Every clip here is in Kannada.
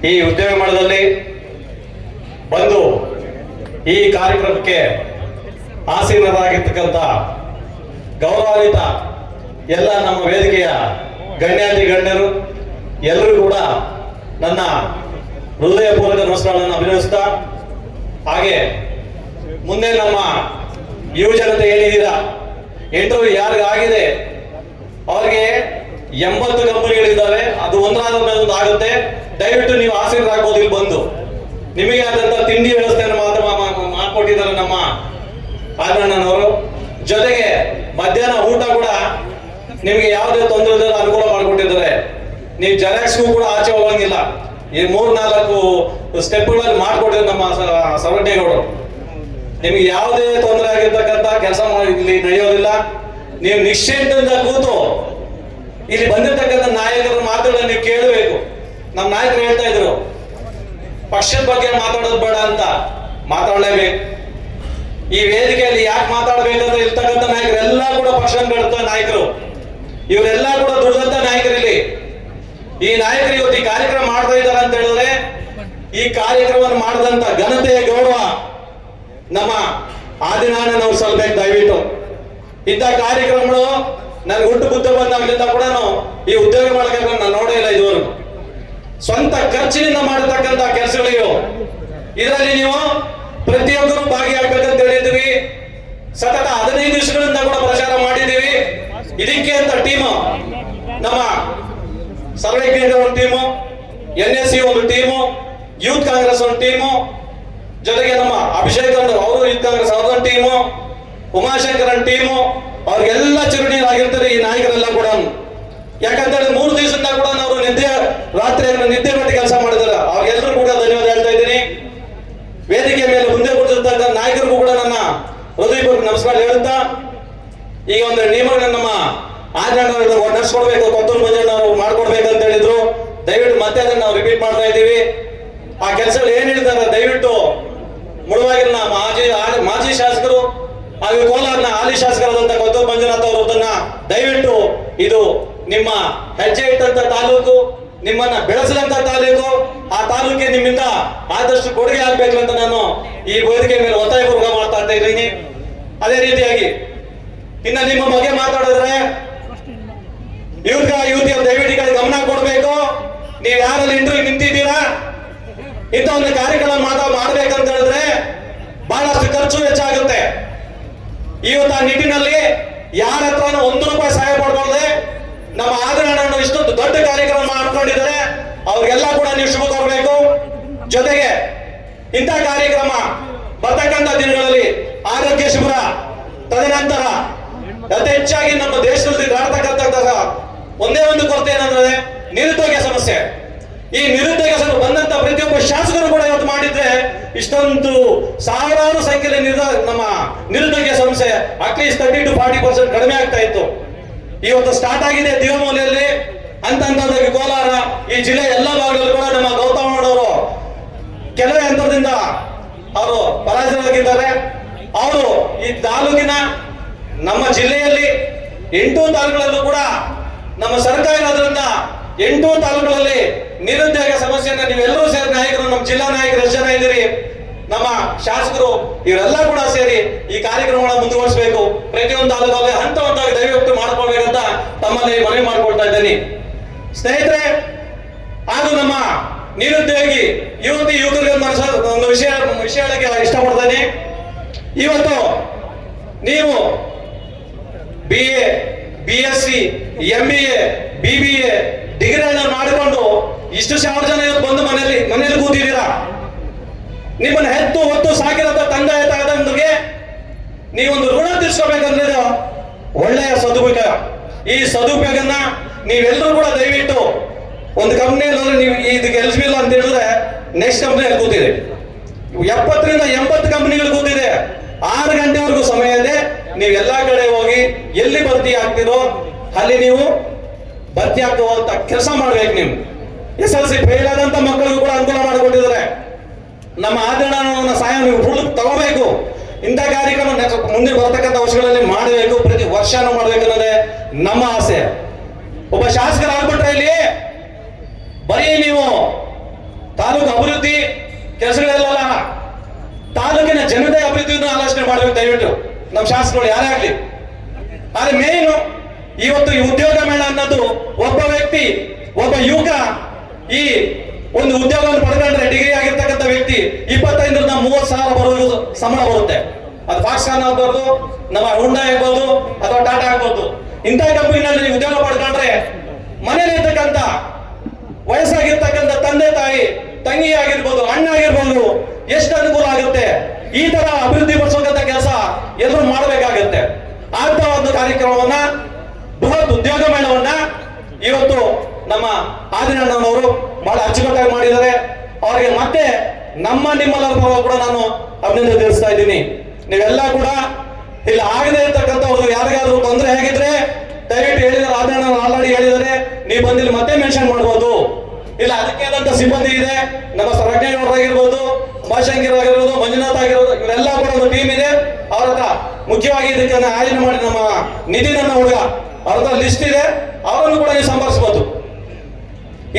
ಈ ಉದ್ಯೋಗ ಮೇಳದಲ್ಲಿ ಬಂದು ಈ ಕಾರ್ಯಕ್ರಮಕ್ಕೆ ಆಸೀನರಾಗಿರ್ತಕ್ಕಂಥ ಗೌರವಾನ್ವಿತ ಎಲ್ಲ ನಮ್ಮ ವೇದಿಕೆಯ ಗಣ್ಯಾತಿ ಗಣ್ಯರು ಎಲ್ಲರೂ ಕೂಡ ನನ್ನ ಹೃದಯಪೂರ್ವಕ ನಮಸ್ಕಾರಗಳನ್ನು ಅಭಿನಯಿಸ್ತಾ, ಹಾಗೆ ಮುಂದೆ ನಮ್ಮ ಯುವ ಜನತೆ ಏನಿದ್ದೀರಾ, ಇಂಟರ್ವ್ಯೂ ಯಾರಿಗಾಗಿದೆ ಅವ್ರಿಗೆ 80 ಕಂಪನಿಗಳಿದ್ದಾವೆ, ಅದು ಒಂದರಾದ ಮೇಲೆ ಒಂದು ಆಗುತ್ತೆ. ದಯವಿಟ್ಟು ನೀವು ಆಸೀನರಾಗ್ಬೋದು. ಇಲ್ಲಿ ಬಂದು ನಿಮಗೆ ಆದಂತ ತಿಂಡಿ ವ್ಯವಸ್ಥೆಯನ್ನು ಮಾತ್ರ ಮಾಡಿಕೊಟ್ಟಿದ್ದಾರೆ ನಮ್ಮ ಆದಣ್ಣನವರು. ಜೊತೆಗೆ ಮಧ್ಯಾಹ್ನ ಊಟ ಕೂಡ ನಿಮಗೆ ಯಾವುದೇ ತೊಂದರೆ ಇಲ್ಲದೆ ಅನುಕೂಲ ಮಾಡಿಕೊಟ್ಟಿದ್ದಾರೆ. ನೀವು ಜೆರಾಕ್ಸ್ಗೂ ಕೂಡ ಆಚೆ ಹೋಗಂಗಿಲ್ಲ. ಈ 3-4 ಸ್ಟೆಪ್ಗಳಲ್ಲಿ ಮಾಡಿಕೊಟ್ಟಿದ್ದಾರೆ ನಮ್ಮ ಸವರ್ಣೇಗೌಡರು. ನಿಮ್ಗೆ ಯಾವುದೇ ತೊಂದರೆ ಆಗಿರ್ತಕ್ಕಂಥ ಕೆಲಸ ಇಲ್ಲಿ ನಡೆಯೋದಿಲ್ಲ. ನೀವು ನಿಶ್ಚಿಂತದಿಂದ ಕೂತು ಇಲ್ಲಿ ಬಂದಿರ್ತಕ್ಕಂಥ ನಾಯಕರ ಮಾತುಗಳನ್ನ ನೀವು ಕೇಳಬೇಕು. ನಮ್ಮ ನಾಯಕರು ಹೇಳ್ತಾ ಇದ್ರು, ಪಕ್ಷದ ಬಗ್ಗೆ ಮಾತಾಡೋದು ಬೇಡ ಅಂತ. ಮಾತಾಡಲೇಬೇಕು. ಈ ವೇದಿಕೆಯಲ್ಲಿ ಯಾಕೆ ಮಾತಾಡಬೇಕಂದ್ರೆ ಇರ್ತಕ್ಕಂಥ ನಾಯಕರೆಲ್ಲ ಕೂಡ ಪಕ್ಷದ ಬೆಳೆದ ನಾಯಕರು, ಇವರೆಲ್ಲ ಕೂಡ ದುಡಿದಂತ ನಾಯಕರಿಲ್ಲಿ. ಈ ನಾಯಕರು ಇವತ್ತು ಈ ಕಾರ್ಯಕ್ರಮ ಮಾಡ್ತಾ ಇದ್ದಾರೆ ಅಂತ ಹೇಳಿದ್ರೆ, ಈ ಕಾರ್ಯಕ್ರಮವನ್ನು ಮಾಡಿದಂತ ಘನತೆಯ ಗೌರವ ನಮ್ಮ ಆದಿನಾರಾಯಣನವ್ರು ಸಲ್ಬೇಕು. ದಯವಿಟ್ಟು ಇಂಥ ಕಾರ್ಯಕ್ರಮಗಳು ನನ್ಗೆ ಹುಟ್ಟು ಬುದ್ಧ ಬಂದಾಗಲಿಂದ ಕೂಡ ಈ ಉದ್ಯೋಗ ಮಾಡಕ್ಕೆ ನಾನು ನೋಡೇ ಇಲ್ಲ ಇದುವರೆಗೂ. ಸ್ವಂತ ಖರ್ಚಿನಿಂದ ಮಾಡತಕ್ಕಂತ ಕೆಲಸಗಳಿವು. ಇದರಲ್ಲಿ ನೀವು ಪ್ರತಿಯೊಬ್ಬರು ಭಾಗಿಯಾಗಬೇಕಂತ ಹೇಳಿದ್ವಿ. ಸತತ 15 ದಿವಸಗಳಿಂದ ಕೂಡ ಪ್ರಚಾರ ಮಾಡಿದ್ದೀವಿ. ಇದಕ್ಕೆ ಅಂತ ಟೀಮು, ನಮ್ಮ ಸರ್ವೈಜ್ಞ ಒಂದು ಟೀಮು, NSC ಒಂದು ಟೀಮು, ಯೂತ್ ಕಾಂಗ್ರೆಸ್ ಒಂದು ಟೀಮು, ಜೊತೆಗೆ ನಮ್ಮ ಅಭಿಷೇಕ್ ಅವರು ಯೂತ್ ಕಾಂಗ್ರೆಸ್ ಅವ್ರದೊಂದು ಟೀಮು, ಉಮಾಶಂಕರನ್ ಟೀಮು, ಅವ್ರಿಗೆಲ್ಲ ಚಿರುನೀರಾಗಿರ್ತಾರೆ ಈ ನಾಯಕರೆಲ್ಲ ಕೂಡ. ಯಾಕಂತೇಳಿ 3 ದಿವಸದಿಂದ ಕೂಡ ನಾವು ರಾತ್ರಿ ನಿದ್ದೆ ಬಿಟ್ಟು ಕೆಲಸ ಮಾಡಿದಾರೆ. ಅವ್ರಿಗೆಲ್ಲರೂ ಕೂಡ ಧನ್ಯವಾದ ಹೇಳ್ತಾ ಇದ್ದೀನಿ. ವೇದಿಕೆ ಮೇಲೆ ಮುಂದೆ ಕೂತಿರ್ತಕ್ಕಂಥ ನಾಯಕರಿಗೂ ಕೂಡ ನನ್ನ ಹೃದಯಪೂರ್ವಕ ನಮಸ್ಕಾರ ಹೇಳುತ್ತಾ, ಈಗ ಒಂದು ನಿಯಮಗಳನ್ನ ನಮ್ಮ ಆಜ್ಞಾನವರು ನಡೆಸ್ಕೊಡ್ಬೇಕು, ಕೊತ್ತೂರು ಮಂಜಣ್ಣ ಅವರು ಮಾಡ್ಕೊಡ್ಬೇಕಂತ ಹೇಳಿದ್ರು. ದಯವಿಟ್ಟು ಮತ್ತೆ ಅದನ್ನ ನಾವು ರಿಪೀಟ್ ಮಾಡ್ತಾ ಇದ್ದೀವಿ. ಆ ಕೆಲಸಗಳು ಏನ್ ಹೇಳಿದ್ದಾರೆ ದಯವಿಟ್ಟು ಮುಳುವಾಗಿನ ಮಾಜಿ ಶಾಸಕರು ಹಾಗೂ ಕೋಲಾರನ ಹಾಲಿ ಶಾಸಕರಾದಂತಹ ಕೊತ್ತೂರು ಮಂಜುನಾಥ್ ಅವರು ಅದನ್ನ ದಯವಿಟ್ಟು, ಇದು ನಿಮ್ಮ ಹೆಜ್ಜೆ ಇಟ್ಟಂತ ತಾಲೂಕು, ನಿಮ್ಮನ್ನ ಬೆಳೆಸಿದಂತ ತಾಲೂಕು, ಆ ತಾಲೂಕಿಗೆ ನಿಮ್ಮಿಂದ ಆದಷ್ಟು ಕೊಡುಗೆ ಆಗ್ಬೇಕು ಅಂತ ನಾನು ಈ ವೇದಿಕೆ ಮೇಲೆ ಒತ್ತಾಯಪೂರ್ವಕ ಮಾತಾಡ್ತಾ ಇದ್ದೀನಿ. ಅದೇ ರೀತಿಯಾಗಿ ಇನ್ನ ನಿಮ್ಮ ಬಗ್ಗೆ ಮಾತಾಡಿದ್ರೆ ಯುವತಿಯರು ದಯವಿಟ್ಟು ಗಮನ ಕೊಡ್ಬೇಕು. ನೀವು ಯಾರಲ್ಲಿ ಇಂಟರ್ವ್ಯೂ ನಿಂತಿದ್ದೀರಾ, ಇಂಥ ಒಂದು ಕಾರ್ಯಕ್ರಮ ಮಾಡ್ಬೇಕಂತ ಹೇಳಿದ್ರೆ ಬಹಳಷ್ಟು ಖರ್ಚು ಹೆಚ್ಚಾಗುತ್ತೆ. ಇವತ್ತು ಆ ನಿಟ್ಟಿನಲ್ಲಿ ಯಾರ ಹತ್ರ 1 ರೂಪಾಯಿ ಸಹಾಯ ಪಡ್ಕೊಳ್ಳದೆ ನಮ್ಮ ಆದರಣೆ ಇಷ್ಟೊಂದು ದೊಡ್ಡ ಕಾರ್ಯಕ್ರಮ ಮಾಡ್ಕೊಂಡಿದ್ದಾರೆ. ಅವ್ರಿಗೆಲ್ಲ ಕೂಡ ನೀವು ಶುಭ ಕೋರಬೇಕು. ಜೊತೆಗೆ ಇಂಥ ಕಾರ್ಯಕ್ರಮ ಬರ್ತಕ್ಕಂಥ ದಿನಗಳಲ್ಲಿ ಆರೋಗ್ಯ ಶಿಬಿರ, ತದನಂತರ ಅತಿ ಹೆಚ್ಚಾಗಿ ನಮ್ಮ ದೇಶದಲ್ಲಿ ಕಾಡ್ತಕ್ಕಂಥ ಒಂದೇ ಒಂದು ಕೊರತೆ ಏನಂದ್ರೆ ನಿರುದ್ಯೋಗ ಸಮಸ್ಯೆ. ಈ ನಿರುದ್ಯೋಗ ಸಮಸ್ಯೆ ಬಂದಂತ ಪ್ರತಿಯೊಬ್ಬ ಶಾಸಕರು ಕೂಡ ಇವತ್ತು ಮಾಡಿದ್ರೆ ಇಷ್ಟೊಂದು ಸಾವಿರಾರು ಸಂಖ್ಯೆಯಲ್ಲಿ ನಮ್ಮ ನಿರುದ್ಯೋಗ ಸಮಸ್ಯೆ ಅಟ್ಲೀಸ್ಟ್ 30 to 40% ಕಡಿಮೆ ಆಗ್ತಾ ಇತ್ತು. ಇವತ್ತು ಸ್ಟಾರ್ಟ್ ಆಗಿದೆ ದೇವಮೂಲೆಯಲ್ಲಿ ಅಂತಂದಾಗಿ ಕೋಲಾರ, ಈ ಜಿಲ್ಲೆ ಎಲ್ಲ ಭಾಗದಲ್ಲೂ ಕೂಡ ನಮ್ಮ ಗೌತಮಣ್ಣವರು ಕೆಲವೇ ಹಂತದಿಂದ ಅವರು ಪರಾಜಯವಾಗಿದ್ದಾರೆ. ಅವರು ಈ ತಾಲೂಕಿನ ನಮ್ಮ ಜಿಲ್ಲೆಯಲ್ಲಿ 8 ತಾಲೂಕುಗಳಲ್ಲೂ ಕೂಡ ನಮ್ಮ ಸರ್ಕಾರ ಇರೋದ್ರಿಂದ 8 ತಾಲೂಕುಗಳಲ್ಲಿ ನಿರುದ್ಯೋಗ ಸಮಸ್ಯೆಯನ್ನ ನೀವೆಲ್ಲರೂ ಸೇರಿ ನಾಯಕರು, ನಮ್ಮ ಜಿಲ್ಲಾ ನಾಯಕರು ಎಷ್ಟು ಜನ ಇದ್ದೀರಿ, ನಮ್ಮ ಶಾಸಕರು, ಇವರೆಲ್ಲ ಕೂಡ ಸೇರಿ ಈ ಕಾರ್ಯಕ್ರಮಗಳನ್ನು ಮುಂದುವರಿಸಬೇಕು. ಪ್ರತಿಯೊಂದು ತಾಲೂಕಲ್ಲಿ ಹಂತವಾಗಿ ದಯವಿಟ್ಟು ಮಾಡ್ಕೊಳ್ಬೇಕಂತ ತಮ್ಮಲ್ಲಿ ಮನವಿ ಮಾಡ್ಕೊಳ್ತಾ ಇದ್ದೀನಿ. ಸ್ನೇಹಿತರೆ, ಹಾಗೂ ನಮ್ಮ ನಿರುದ್ಯೋಗಿ ಯುವಕರಿಗೆ ಒಂದು ವಿಷಯ ಹೇಳಕ್ಕೆ ಇಷ್ಟಪಡ್ತೇನೆ. ಇವತ್ತು ನೀವು BA, BSc, MBA, BBA ಡಿಗ್ರಿಗಳನ್ನ ಮಾಡಿಕೊಂಡು ಇಷ್ಟು ಸಾವಿರ ಜನ ಇವತ್ತು ಬಂದು ಮನೆಯಲ್ಲಿ ಕೂತಿದ್ದೀರಾ. ನಿಮ್ಮನ್ನ ಹೆತ್ತು ಹೊತ್ತು ಸಾಕಿರೋದ ತಂದೆ ತಾಯಿಗೆ ನೀವೊಂದು ಋಣ ತೀರ್ಸ್ಕೋಬೇಕಂದ್ರೆ ಒಳ್ಳೆಯ ಸದುಪಯೋಗ. ಈ ಸದುಪಯೋಗನ ನೀವೆಲ್ಲರೂ ಕೂಡ ದಯವಿಟ್ಟು ಒಂದು ಕಂಪ್ನಿಯಲ್ಲಿ ನೀವು ಇದಕ್ಕೆ ಎಲಿಜಿಬಲ್ ಅಂತ ಹೇಳಿದ್ರೆ ನೆಕ್ಸ್ಟ್ ಕಂಪ್ನಿಯಲ್ಲಿ ಕೂತಿದೆ. 70 ರಿಂದ 80 ಕಂಪ್ನಿಗಳು ಕೂತಿದೆ. 6 ಗಂಟೆವರೆಗೂ ಸಮಯ ಇದೆ. ನೀವು ಎಲ್ಲಾ ಕಡೆ ಹೋಗಿ ಎಲ್ಲಿ ಭರ್ತಿ ಆಗ್ತಿರೋ ಅಲ್ಲಿ ನೀವು ಭರ್ತಿ ಆಗ್ತುವಂತ ಕೆಲಸ ಮಾಡ್ಬೇಕು. ನೀವು SLC ಫೇಲ್ ಆದಂತ ಮಕ್ಕಳಿಗೂ ಕೂಡ ಅನುಕೂಲ ಮಾಡಿಕೊಟ್ಟಿದ್ದಾರೆ. ನಮ್ಮ ಆದರಣನ ಸಹಾಯ ನೀವು ಫುಲ್ ತಗೋಬೇಕು. ಇಂಥ ಕಾರ್ಯಕ್ರಮ ಮುಂದೆ ಬರ್ತಕ್ಕಂಥ ವರ್ಷಗಳಲ್ಲಿ ಮಾಡಬೇಕು, ಪ್ರತಿ ವರ್ಷನೂ ಮಾಡಬೇಕು ಅನ್ನೋದೇ ನಮ್ಮ ಆಸೆ. ಒಬ್ಬ ಶಾಸಕರಾಗ್ಬಿಟ್ರೆ ಇಲ್ಲಿ ಬರೀ ನೀವು ತಾಲೂಕು ಅಭಿವೃದ್ಧಿ ಕೆಲಸಗಳೆಲ್ಲ ತಾಲೂಕಿನ ಜನತೆ ಅಭಿವೃದ್ಧಿಯನ್ನು ಆಲೋಚನೆ ಮಾಡಬೇಕು ದಯವಿಟ್ಟು ನಮ್ಮ ಶಾಸಕರು ಯಾರೇ ಆಗ್ಲಿ. ಆದ್ರೆ ಮೇನು ಇವತ್ತು ಈ ಉದ್ಯೋಗ ಮೇಳ ಅನ್ನೋದು ಒಬ್ಬ ವ್ಯಕ್ತಿ, ಒಬ್ಬ ಯುವಕ ಈ ಒಂದು ಉದ್ಯೋಗವನ್ನು ಪಡ್ಕೊಂಡ್ರೆ ಡಿಗ್ರಿ ಆಗಿರ್ತಕ್ಕಂಥ ವ್ಯಕ್ತಿ 25ರಿಂದ 30,000 ಬರೋದು ಸಂಬಳ ಬರುತ್ತೆ. ಅದು ಫಾಕ್ಸ್ಕಾನ್ ಆಗ್ಬೋದು, ನಮ್ಮ ಹುಂಡಾ ಆಗ್ಬೋದು ಅಥವಾ ಟಾಟಾ ಆಗ್ಬೋದು. ಇಂಥ ಕಂಪನಿನಲ್ಲಿ ನೀವು ಉದ್ಯೋಗ ಪಡ್ಕೊಂಡ್ರೆ ಮನೇಲಿ ಇರ್ತಕ್ಕಂಥ ವಯಸ್ಸಾಗಿರ್ತಕ್ಕಂಥ ತಂದೆ ತಾಯಿ, ತಂಗಿ ಆಗಿರ್ಬೋದು, ಅಣ್ಣ ಆಗಿರ್ಬೋದು, ಎಷ್ಟು ಅನುಕೂಲ ಆಗುತ್ತೆ. ಈ ತರ ಅಭಿವೃದ್ಧಿ ಪಡಿಸುವಂತ ಕೆಲಸ ಎಲ್ಲರೂ ಮಾಡಬೇಕಾಗತ್ತೆ. ಅಂತ ಒಂದು ಕಾರ್ಯಕ್ರಮವನ್ನ, ಬೃಹತ್ ಉದ್ಯೋಗ ಮೇಳವನ್ನ ಇವತ್ತು ನಮ್ಮ ಆದಿನಣ್ಣನವರು ಬಹಳ ಅಚ್ಚುಕಟ್ಟಾಗಿ ಮಾಡಿದ್ದಾರೆ. ಅವರಿಗೆ ಮತ್ತೆ ನಿಮ್ಮೆಲ್ಲರ ಪರವಾಗಿ ಕೂಡ ನಾನು ಅಭಿನಂದನೆ ತಿಳಿಸ್ತಾ ಇದ್ದೀನಿ. ನೀವೆಲ್ಲ ಕೂಡ ಇಲ್ಲಿ ಆಗದೆ ಇರ್ತಕ್ಕಂಥವ್ರು ಯಾರಿಗಾದ್ರೂ ತೊಂದರೆ ಆಗಿದ್ರೆ ದಯವಿಟ್ಟು ಹೇಳಿದ್ದಾರೆ, ಆದಿನಣ್ಣ ಆಲ್ರೆಡಿ ಹೇಳಿದ್ದಾರೆ, ನೀವು ಬಂದಿಲ್ಲಿ ಮತ್ತೆ ಮೆನ್ಷನ್ ಮಾಡ್ಬೋದು. ಇಲ್ಲ ಅದಕ್ಕೆ ಆದಂತ ಸಿಬ್ಬಂದಿ ಇದೆ, ನಮ್ಮ ಸರ್ವಜ್ಞರಾಗಿರ್ಬೋದು, ಭಾಷಂಗಿರ್ ಆಗಿರ್ಬೋದು, ಮಂಜುನಾಥ್ ಆಗಿರ್ಬೋದು, ಇವರೆಲ್ಲ ಕೂಡ ಒಂದು ಟೀಮ್ ಇದೆ. ಅವ್ರ ಹತ್ರ ಮುಖ್ಯವಾಗಿ ಇದಕ್ಕೆ ಆಯೋಜನೆ ಮಾಡಿ ನಮ್ಮ ನಿಧಿ ನನ್ನ ಹುಡುಗ ಅವ್ರ ಹತ್ರ ಲಿಸ್ಟ್ ಇದೆ, ಅವರನ್ನು ಕೂಡ ನೀವು ಸಂಪರ್ಕಿಸಬಹುದು.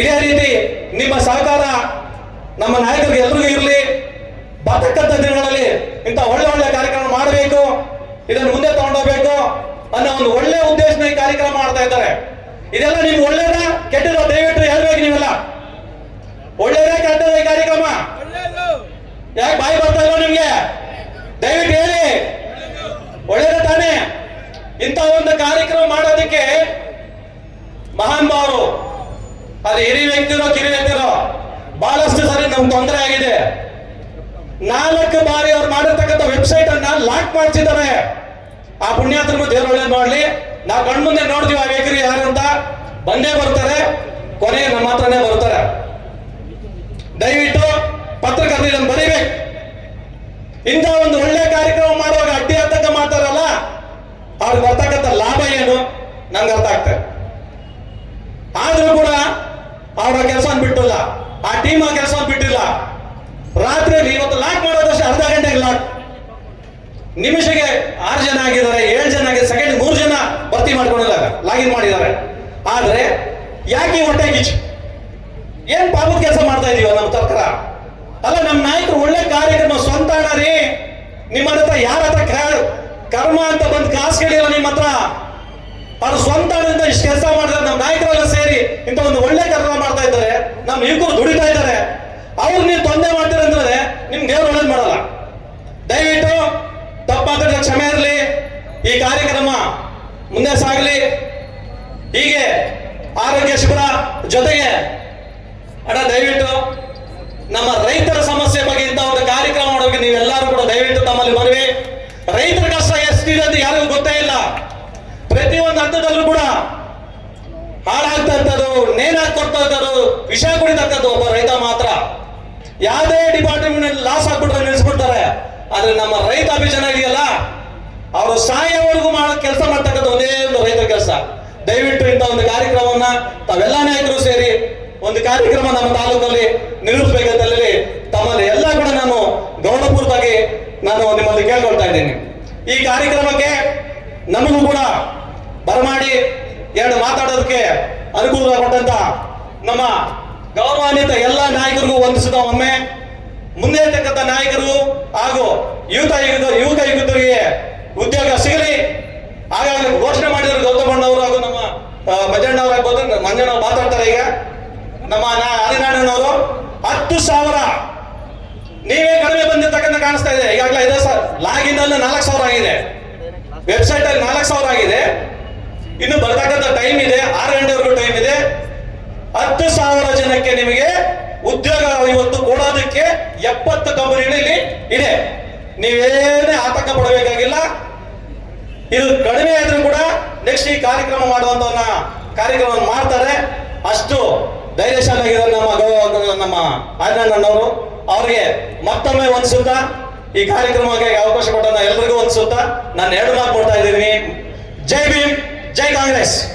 ಇದೇ ರೀತಿ ನಿಮ್ಮ ಸಹಕಾರ ನಮ್ಮ ನಾಯಕರಿಗೆ ಎಲ್ರಿಗೂ ಇರಲಿ. ಬರ್ತಕ್ಕಂಥ ದಿನಗಳಲ್ಲಿ ಇಂಥ ಒಳ್ಳೆ ಒಳ್ಳೆ ಕಾರ್ಯಕ್ರಮ ಮಾಡಬೇಕು, ಇದನ್ನು ಮುಂದೆ ತಗೊಂಡೋಗ್ಬೇಕು ಅನ್ನೋ ಒಂದು ಒಳ್ಳೆ ಉದ್ದೇಶನ ಈ ಕಾರ್ಯಕ್ರಮ ಮಾಡ್ತಾ ಇದ್ದಾರೆ. ಇದೆಲ್ಲ ನಿಮ್ಗೆ ಒಳ್ಳೇದ ಕೆಟ್ಟದ ದಯವಿಟ್ಟು ಹೇಳ್ಬೇಕು. ನೀವೆಲ್ಲ ಒಳ್ಳೇದೇ ಕೆಟ್ಟದ ಈ ಕಾರ್ಯಕ್ರಮ ಯಾಕೆ ಬಾಯಿ ಬರ್ತಾ ಇಲ್ಲ ನಿಮ್ಗೆ? ದಯವಿಟ್ಟು ಹೇಳಿ, ಒಳ್ಳೇದ ತಾನೇ? ಇಂಥ ಒಂದು ಕಾರ್ಯಕ್ರಮ ಮಾಡೋದಕ್ಕೆ ಮಹಾನ್ ಭಾವರು, ಅದು ಹಿರಿಯ ವ್ಯಕ್ತಿರೋ ಕಿರಿಯ ವ್ಯಕ್ತಿರೋ ಬಹಳಷ್ಟು ಸರಿ ನಮ್ಗೆ ತೊಂದರೆ ಆಗಿದೆ. 4 ಬಾರಿ ಅವ್ರು ಮಾಡಿರ್ತಕ್ಕಂಥ ವೆಬ್ಸೈಟ್ ಅನ್ನ ಲಾಕ್ ಮಾಡಿಸಿದ್ದಾರೆ. ಆ ಪುಣ್ಯಾತ್ಮರು ದೇವ್ರು ಒಳ್ಳೇದು ಮಾಡ್ಲಿ. ನಾವು ಕಣ್ಮುಂದೆ ನೋಡ್ತೀವಿ ಆ ವ್ಯಕ್ತಿ ಯಾರು ಅಂತ, ಬಂದೇ ಬರ್ತಾರೆ, ಕೊನೆಗೆ ನಮ್ಮ ಹತ್ರನೇ ಬರ್ತಾರೆ. ದಯವಿಟ್ಟು ಪತ್ರಕರ್ತರು ಇದನ್ನು ಬರೀಬೇಕು. ಇಂಥ ಒಂದು ಒಳ್ಳೆ ಕಾರ್ಯಕ್ರಮ ಮಾಡುವಾಗ ಅಡ್ಡಿ ಅರ್ಥಕ ಮಾಡ್ತಾರಲ್ಲ, ಅವ್ರಿಗೆ ಬರ್ತಕ್ಕಂಥ ಲಾಭ ಏನು ನಂಗೆ ಅರ್ಥ ಆಗ್ತದೆ. ಆದ್ರೂ ಕೂಡ ಅವರ ಕೆಲಸ ಬಿಟ್ಟಿಲ್ಲ, ಆ ಟೀಮ್ ಆ ಕೆಲಸ ಬಿಟ್ಟಿಲ್ಲ. ರಾತ್ರಿಯಲ್ಲಿ ಇವತ್ತು ಲಾಕ್ ಮಾಡೋದಷ್ಟೇ, ಅರ್ಧ ಗಂಟೆಗೆ ಲಾಕ್. ನಿಮಿಷಕ್ಕೆ 6 ಜನ ಆಗಿದ್ದಾರೆ, 7 ಜನ ಆಗಿದೆ, ಸೆಕೆಂಡ್ 3 ಜನ ಭರ್ತಿ ಮಾಡ್ಕೊಂಡಿಲ್ಲ, ಲಾಗಿನ್ ಮಾಡಿದ್ದಾರೆ. ಆದ್ರೆ ಯಾಕೆ ಹೊಟ್ಟೆ ಕಿಚ್ಚು? ಏನ್ ಪಾಪದ ಕೆಲಸ ಮಾಡ್ತಾ ಇದೀವ ನಮ್ಮ ಸರ್ಕಾರ? ಅಲ್ಲ, ನಮ್ಮ ನಾಯಕರು ಒಳ್ಳೆ ಕಾರ್ಯಕ್ರಮ ಸ್ವಂತ ಹಣ ರೀ. ನಿಮ್ಮ ಹತ್ರ ಯಾರ ಹತ್ರ ಕರ್ಮ ಅಂತ ಬಂದು ಕಾಸು ಕೇಳಿಲ್ಲ ನಿಮ್ಮ ಹತ್ರ. ಅವ್ರು ಸ್ವಂತ ಹಣದಿಂದ ಇಷ್ಟು ಕೆಲಸ ಮಾಡಿದ್ರೆ ನಮ್ಮ ನಾಯಕರೆಲ್ಲ ಸೇರಿ ಇಂಥ ಒಂದು ಒಳ್ಳೆ ಕಾರ್ಯಕ್ರಮ ಮಾಡ್ತಾ ಇದ್ದಾರೆ. ನಮ್ಮ ಯುವಕರು ದುಡಿತಾ ಇದ್ದಾರೆ. ಅವ್ರು ನೀವು ತೊಂದರೆ ಮಾಡ್ತೀರ ಅಂದ್ರೆ ನಿಮ್ಗೆ ದೇವ್ರು ಒಳ್ಳೇದು ಮಾಡಲ್ಲ. ದಯವಿಟ್ಟು ತಪ್ಪಾದ್ರೆ ಕ್ಷಮೆ ಇರಲಿ. ಈ ಕಾರ್ಯಕ್ರಮ ಮುಂದೆ ಸಾಗಲಿ. ಹೀಗೆ ಆರೋಗ್ಯ ಶಿಬಿರ ಜೊತೆಗೆ ದಯವಿಟ್ಟು ನಮ್ಮ ರೈತರ ಸಮಸ್ಯೆ ಬಗ್ಗೆ ಇಂಥ ಒಂದು ಕಾರ್ಯಕ್ರಮ ಮಾಡೋಕೆ ನೀವೆಲ್ಲರೂ ಕೂಡ ದಯವಿಟ್ಟು ತಮ್ಮಲ್ಲಿ ಮನವಿ. ರೈತರ ಕಷ್ಟ ಎಷ್ಟಿದೆ ಅಂತ ಯಾರಿಗೂ ಗೊತ್ತೇ ಇಲ್ಲ. ಪ್ರತಿಯೊಂದು ಹಂತದಲ್ಲೂ ಕೂಡ ಹಾಳಾಗ್ತಂಥದ್ದು, ನೇಣಾಗಿ ಕೊಡ್ತಾ ಇದ್ದರು, ವಿಷ ಕುಡಿತಕ್ಕಂಥ ಒಬ್ಬ ರೈತ ಮಾತ್ರ. ಯಾವುದೇ ಡಿಪಾರ್ಟ್ಮೆಂಟ್ ಲಾಸ್ ಆಗ್ಬಿಟ್ರೆ ನಿಲ್ಲಿಸ್ಬಿಡ್ತಾರೆ. ಆದ್ರೆ ನಮ್ಮ ರೈತ ಅಭಿಯಾನ ಇದೆಯಲ್ಲ, ಅವರು ಸಾಯೋವರೆಗೂ ಮಾಡೋ ಕೆಲಸ ಮಾಡ್ತಕ್ಕಂಥ ಒಂದೇ ಒಂದು ರೈತರ ಕೆಲಸ. ದಯವಿಟ್ಟು ಇಂಥ ಒಂದು ಕಾರ್ಯಕ್ರಮವನ್ನ ತಾವೆಲ್ಲ ನಾಯಕರು ಸೇರಿ ಒಂದು ಕಾರ್ಯಕ್ರಮ ನಮ್ಮ ತಾಲೂಕಲ್ಲಿ ನಿರೂಪಿಸಬೇಕಂತಲ್ಲಿ ತಮ್ಮಲ್ಲಿ ಎಲ್ಲ ಕೂಡ ನಾನು ಗೌರವಪೂರ್ವಕವಾಗಿ ನಾನು ನಿಮ್ಮಲ್ಲಿ ಕೇಳ್ಕೊಳ್ತಾ ಇದ್ದೀನಿ. ಈ ಕಾರ್ಯಕ್ರಮಕ್ಕೆ ನಮಗೂ ಕೂಡ ಬರಮಾಡಿ 2 ಮಾತಾಡೋದಕ್ಕೆ ಅನುಕೂಲ ಕೊಟ್ಟಂತ ನಮ್ಮ ಗೌರವಾನ್ವಿತ ಎಲ್ಲ ನಾಯಕರಿಗೂ ವಂದಿಸಿದ ಒಮ್ಮೆ ಮುಂದೆ ಇರ್ತಕ್ಕಂಥ ನಾಯಕರು ಹಾಗೂ ಯುವಕ ಯುವಕರಿಗೆ ಉದ್ಯೋಗ ಸಿಗಲಿ. ಹಾಗಾಗಿ ಘೋಷಣೆ ಮಾಡಿದ್ರು ಗೌತಮಣ್ಣವರು ಹಾಗೂ ನಮ್ಮ ಮಂಜಣ್ಣವ್ರು ಆಗ್ಬೋದು. ಮಂಜಣ್ಣ ಮಾತಾಡ್ತಾರೆ ಈಗ. ನಮ್ಮ ಆದಿನಾರಾಯಣನವರು 10,000 ನೀವೇ ಕಡಿಮೆ ಬಂದಿರ್ತಕ್ಕಂಥ ಕಾಣಿಸ್ತಾ ಇದೆ. ಈಗಾಗಲೇ ಇದೆ ಸರ್, ಲಾಗಿನ್ ಅಲ್ಲಿ 4,000 ಆಗಿದೆ, ವೆಬ್ಸೈಟ್ ಅಲ್ಲಿ 4,000 ಆಗಿದೆ. ಇನ್ನು ಬರ್ತಕ್ಕಂಥ ಟೈಮ್ ಇದೆ, 6 ಗಂಟೆವರೆಗೂ ಟೈಮ್ ಇದೆ. 10,000 ಜನಕ್ಕೆ ನಿಮಗೆ ಉದ್ಯೋಗ ಇವತ್ತು ಕೊಡೋದಕ್ಕೆ 70 ಕಂಪನಿಗಳಲ್ಲಿ ಇದೆ. ನೀವೇನೇ ಆತಂಕ ಪಡಬೇಕಾಗಿಲ್ಲ. ಇದು ಕಡಿಮೆ ಆದ್ರೂ ಕೂಡ ನೆಕ್ಸ್ಟ್ ಈ ಕಾರ್ಯಕ್ರಮ ಮಾಡುವಂತ ಕಾರ್ಯಕ್ರಮ ಮಾಡ್ತಾರೆ. ಅಷ್ಟು ಧೈರ್ಯಶಾಲಿಯಾಗಿದ್ದಾರೆ ನಮ್ಮ ಆದಿನಾರಾಯಣನವರು. ಅವರಿಗೆ ಮತ್ತೊಮ್ಮೆ ವಂದಿಸುತ್ತಾ ಈ ಕಾರ್ಯಕ್ರಮಕ್ಕೆ ಅವಕಾಶ ಕೊಟ್ಟ ಎಲ್ರಿಗೂ ವಂದಿಸುತ್ತಾ ನಾನು 2 ಮಾತು ಕೊಡ್ತಾ ಇದ್ದೀನಿ. ಜೈ ಭೀಮ್, ಜೈ ಕಾಂಗ್ರೆಸ್.